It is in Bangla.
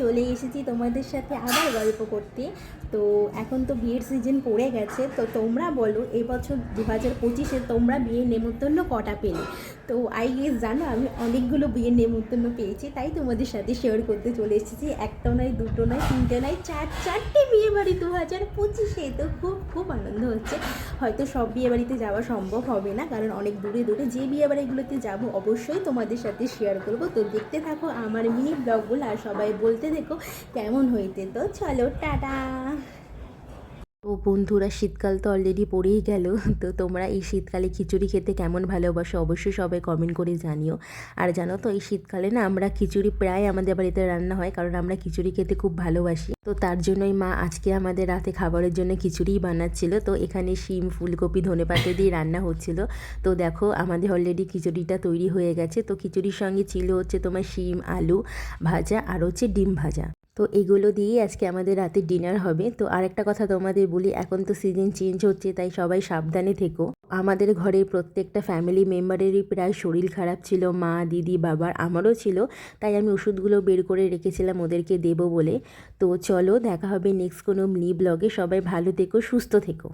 চলে এসেছি তোমাদের সাথে আবার গল্প করতে। তো এখন তো বিয়ের সিজন পড়ে গেছে, তো তোমরা বলো এবছর 2025-এ তোমরা বিয়ের নেমন্তন্ন কটা পেলে? তো আই গেস জানো আমি অনেকগুলো বিয়ের নেমন্তন্ন পেয়েছি, তাই তোমাদের সাথে শেয়ার করতে চলে এসেছি। একটা নয়, দুটো নয়, তিনটে নয়, চারটে বিয়ে বাড়ি 2025-এ। তো খুব খুব আনন্দ হচ্ছে। হয়তো সব বিয়ে বাড়িতে যাওয়া সম্ভব হবে না, কারণ অনেক দূরে দূরে যে বিয়ে বাড়িগুলোতে যাবো অবশ্যই তোমাদের সাথে শেয়ার করব। তো দেখতে থাকো আমার মিনি ব্লগগুলো, আর সবাই বলতে দেখো কেমন হইতে। তো চলো টাটা। তো বন্ধুরা, শীতকাল তো অলরেডি পড়েই গেল। তো তোমরা এই শীতকালে খিচুড়ি খেতে কেমন ভালোবাসো অবশ্যই সবাই কমেন্ট করে জানিও। আর জানো তো এই শীতকালে না আমরা খিচুড়ি প্রায় আমাদের বাড়িতে রান্না হয়, কারণ আমরা খিচুড়ি খেতে খুব ভালোবাসি। তো তার জন্যই মা আজকে আমাদের রাতে খাবারের জন্য খিচুড়িই বানাচ্ছিল। তো এখানে শিম, ফুলকপি, ধনেপাতা দিয়ে রান্না হচ্ছিল। তো দেখো আমাদের অলরেডি খিচুড়িটা তৈরি হয়ে গেছে। তো খিচুড়ির সঙ্গে ছিল হচ্ছে তোমার শিম, আলু ভাজা আর হচ্ছে ডিম ভাজা। তো এগুলো দিয়েই আজকে আমাদের রাতের ডিনার হবে। তো আরেকটা কথা তোমাদের বলি, এখন তো সিজন চেঞ্জ হচ্ছে, তাই সবাই সাবধানে থেকো। আমাদের ঘরের প্রত্যেকটা ফ্যামিলি মেম্বারেরই প্রায় শরীর খারাপ ছিল, মা, দিদি, বাবার, আমারও ছিল। তাই আমি ওষুধগুলো বের করে রেখেছিলাম ওদেরকে দেবো বলে। তো চলো দেখা হবে নেক্সট কোনো মিনি ব্লগে। সবাই ভালো থেকো, সুস্থ থেকো।